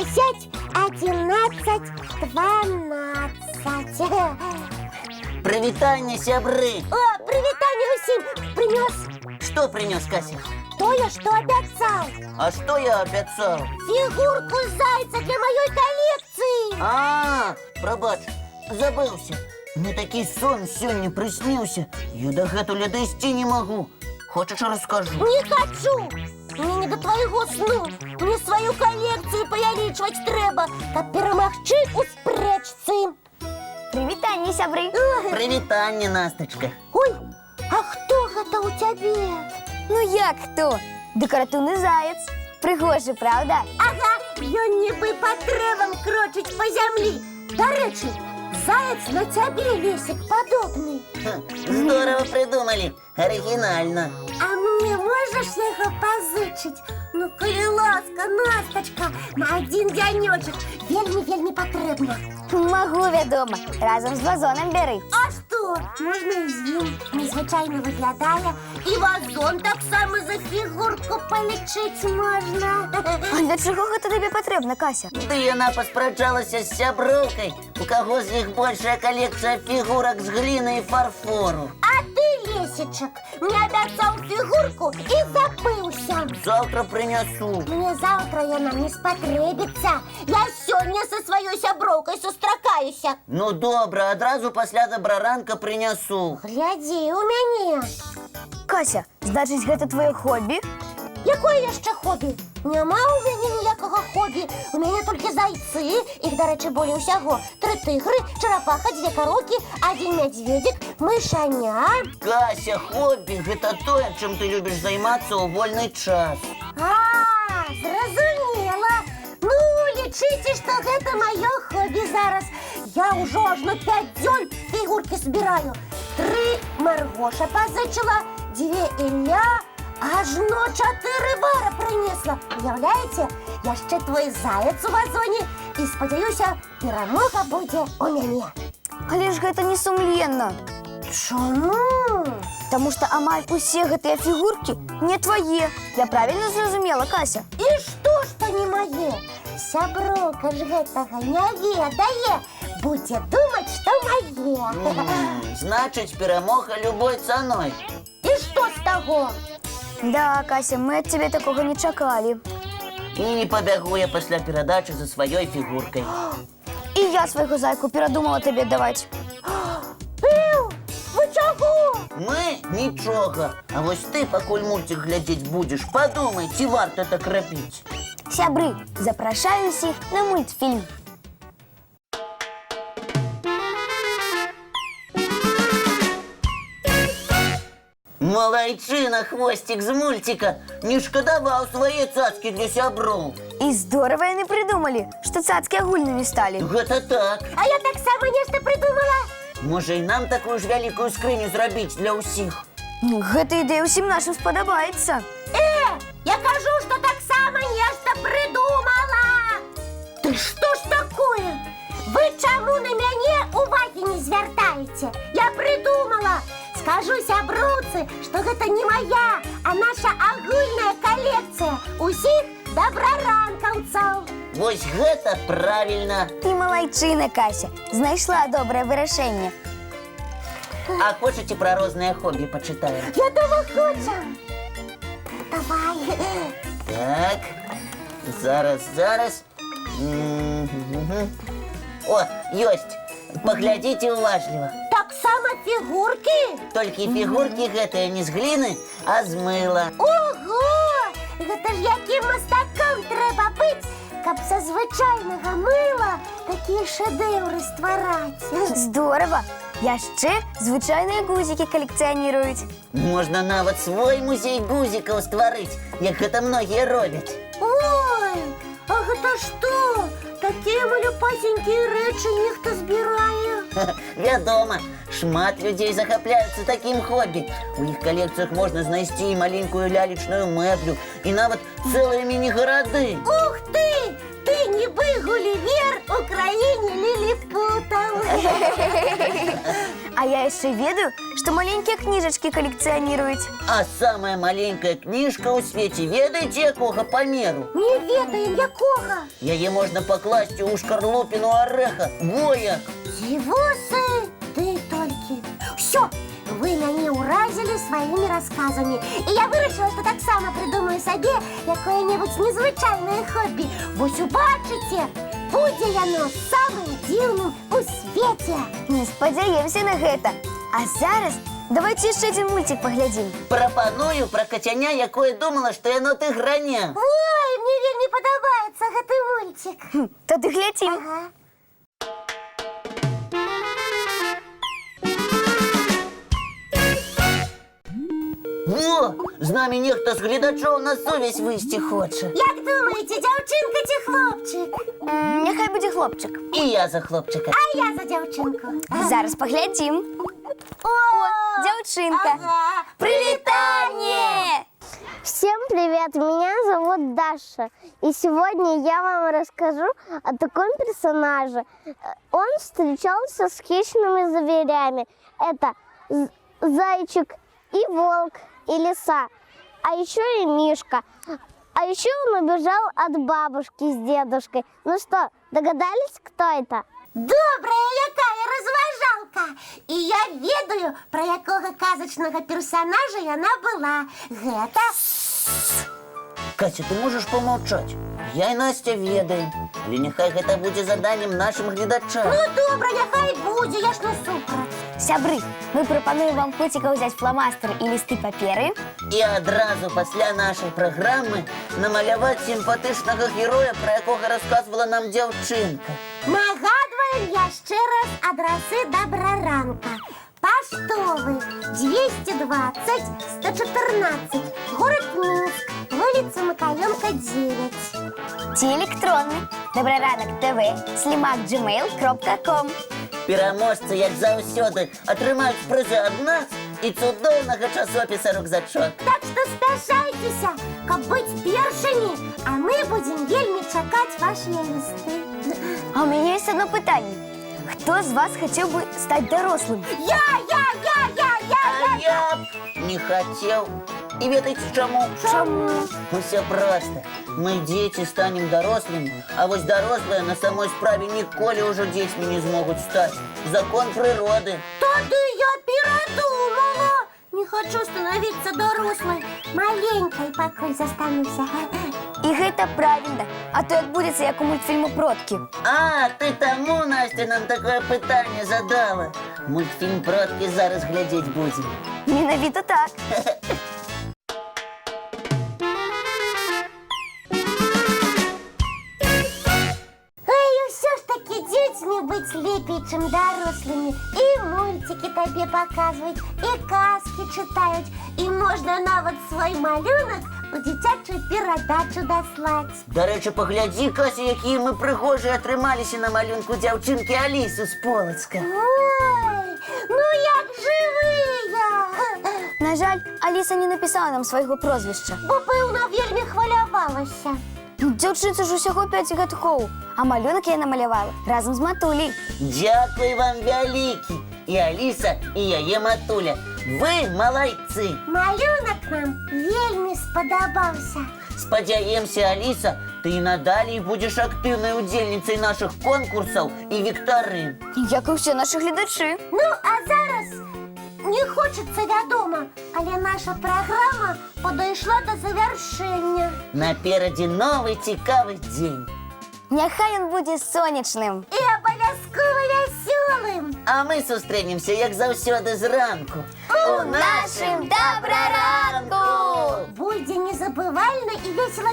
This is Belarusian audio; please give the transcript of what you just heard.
10, 11, 12. Привітання, сябри! О, привітання усім! Принес Что принес, Кася? то, что обещал. А что я обещал? Фигурку зайца для моей коллекции. Пробач, забылся. Мне такий сон сегодня приснился. Я до гэту довести не могу. Хочешь, расскажу? Не хочу. Мне не до твоего сну. Мне свою коллекцию павялічваць трэба, каб перамагчы ў спрэчцы. Привітанне, сябры. Привітання, Насточка. Ой, а хто гэта ў цябе? Ну як хто? Дэкаратыўны заяц. Прыгожы, правда? Ага, ён нібы па дрэвам крочыць па зямлі. Дарэчы, заяц на цябе, Лесик, падобны. Здорово придумали. Оригинально. А мне можаш яго пазычыць? Ну, калі ласка, Настачка, на один дзянёчак. Вельмі патрэбна. Магу, вядома. Разам з вазонам бяры. А што? Можна і з ім. Незвычайна выглядае. І вазон таксама за фігурку палічыць можна. А для чаго гэта табе патрэбна, Кася? Да яна паспрачалася з сяброўкай, у каго з іх большая калекцыя фігурак з гліны і фарфору. А ты, Лесичек, мне обяцал фигурку и забылся. Завтра принесу. Мне завтра яна не спатрэбіцца. Я сёння со сваёй сяброўкай сустракаюся. Ну добра, адразу пасля добраранка принесу. Глядзі, у мяне. Кася, значыць, гэта твоё хобі? Якое яшчэ хобі? Няма ў мяне ніякага хобі. У мяне толькі зайцы, іх, дарэчы, болей усяго. 3 тыгры, чарапаха, 2 кароўкі, 1 мядзведзік, мышаня. Кася, хобі – гэта тое, чым ты любіш займацца ў вольны час. Зразумела. Ну, лічыце, што гэта маё хобі зараз. Я ўжо ажно 5 дзён фігуркі збіраю. 3 Маргоша пазычыла, 2 Ілля, ажно 4 Вара прынесла. Уяўляеце, яшчэ твой заяц у вазоне. І, спадзяюся, перамога будзе у мяне. Але ж гэта не сумленна. Чаму? Таму што амаль усе гэтыя фігуркі не твае. Я правільна зразумела, Кася? І што не мае? Сяброўка ж гэтага не ведае. Будзе думаць, што мае. Значыць, перамога любой цаной. І што з таго? Да, Кася, мы ад цябе такога не чакалі. І не пабягу я пасля перадачы за сваёй фігуркай. І я свайго зайку перадумала табе даваць. Вы чаго? Мы нічога. А вось ты, пакуль мульцік глядзець будзеш, падумай, ці варта так рабіць. Сябры, запрашаю ўсіх на мультфільм. Малайчына, хвосцік з мульціка, не шкадаваў свае цацкі для сяброў. І здорава яны прыдумалі, што цацкі агульнымі сталі. Гэта так. А я таксама нешта придумала. Можа, і нам такую ж вялікую скрыню зрабіць для ўсіх. Гэта ідэя ўсім нашым спадабаецца. Я кажу, што таксама нешта придумала. Ты што ж такое? Вы чаму на мяне увагі не звяртаеце? Я придумала. Скажу сяброўцы, што гэта не моя, а наша агульная колекцыя усіх добраранкаўцаў. Вось гэта правільна. Ты малайчына, Кася, знайшла добрае вырашэнне. А хочаце пра розныя хобі пачытаем? Я дома хочам. Давай. Так, зараз. О, ёсць. Паглядзіце уважліва. Таксама фігуркі? Толькі фігуркі гэтыя не з гліны, а з мыла. Ого! Гэта ж якім мастаком трэба быць, каб са звычайнага мыла такія шэдэўры ствараць. Здорава! Яшчэ звычайныя гузікі калекцыяніруюць. Можна нават свой музей гузікаў стварыць, як гэта многія робяць. Ой, а гэта што? Такія малюпасенькія рэчы нехта збірае. Вядома, шмат людзей захапляюцца такім хобі. У іх калекцыях можна знайсці і маленькую лялечную мэблю, і нават цэлыя міні-гарады. Ух ты! Ты ніби Гулливер у країні ліліпутов. А я еще ведаю, что маленькие книжечки коллекционируют. А самая маленькая книжка у свете, ведаете, якого по меру? Не ведаем якого. Яе можна покласти у шкарлупину ореха. Во як! Дивосы, ты только. Все, вы мяне уразили своими рассказами. И я вырашила, что так само придумаю себе якое-нибудь незвычайное хобби. Вось убачыце, будзе яно самым дзіўным у свете. Не спадзяемся на гэта. А зараз давайте еще один мультик поглядим. Прапаную пра кацяня, якое думала, што яно тыграня. Ой, мне вельмі падабаецца гэты мультик. Тады глядим. Ага. Во! З нами нехта з глядачоў на совесть выйсці хоча. Як думаете, дзяўчынка ці хлопчик? Няхай будзе хлопчик. І я за хлопчика. А я за дзяўчынку. Зараз поглядим. О, Дзяўчынка. ага. Прилетание! Всем привет, меня зовут Даша, и сегодня я вам расскажу о таком персонаже. Он встречался с хищными зверями. Это зайчик и волк, и лиса, а еще и мишка. А еще он убежал от бабушки с дедушкой. Ну что, догадались, кто это? Добрая якая разважалка. І я ведаю, пра якога казачнага персонажа яна была. Гэта... Катя, ты можешь помолчать? Я и Настя ведаем. Але няхай гэта будзе заданнем нашим глядачам. Ну добра, няхай будзе, я ж не супраць. Сябры, мы пропонуем вам котика взять фломастер и листы паперы. І адразу пасля нашай праграмы намаляваць сімпатычнага героя, пра якога расказвала нам дзяўчынка. Нагадваем яшчэ раз адрасы Добраранка. Поштовый 220 114, город Минск, улица Макаенко 9. Телеэлектронный добраранок ТВ @gmail.com. Пераможцы, як заўсёды, атрымаюць прызы ад нас і цудоўнага часопіса «Рюкзачок». Так што спяшайцеся, каб быць першымі, а мы будзем вельмі чакаць ваши лісты. А у меня есть одно питание. Кто из вас хотел бы стать дорослым? Я! А я б не хотел. И ведаеце чаму? Чему? Усё просто. Мы дети станем дорослыми, а вось дорослые на самой справе ніколі ўжо дзецьмі не змогуць стаць. Закон прыроды. Тады я перадумала. Не хочу становиться дорослой. Маленькой пакуль застануся. И это правильно. А то отбудется, як у мультфильму «Продки». А, ты таму, Настя, нам такое пытанне задала. Мультфільм «Продкі» зараз глядзець будзем. Менавіта так. Эй, все ж таки детьми быть лепей, чем дорослыми. И мультики тебе показывают, и казки читают, и можно нават свой малюнок у дзіцячую перадачу даслаць. Дарэчы, паглядзі, Кася, якія мы прыгожыя атрымаліся на малюнку дзяўчынкі Алісы з Полацка. Ой, ну як живыя! На жаль, Аліса не написала нам свайго прозвішча. Бо пэўна вельмі хвалявалася. Дзяўчынцы ж усяго 5 гадкоў, а малюнак я намалявала разам з матуляй. Дзякуй вам вялікі. І Аліса, і яе матуля. Вы малайцы. Малюнак нам вельмі спадабаўся. Спадзяемся, Аліса, ты і надалей будзеш актыўнай удзельніцай нашых конкурсаў і віктарын. Як і ўсе нашы гледачы. Ну, а зараз не хочется, вядома, але наша праграма падышла до завяршэння. Наперадзе новы цікавы дзень. Няхай ён будзе сонечным. І абавязкова вясёлым. А мы сустрэнемся, як заўсёды, зранку. У нашым добраранку! Будзе незабывальна і весела.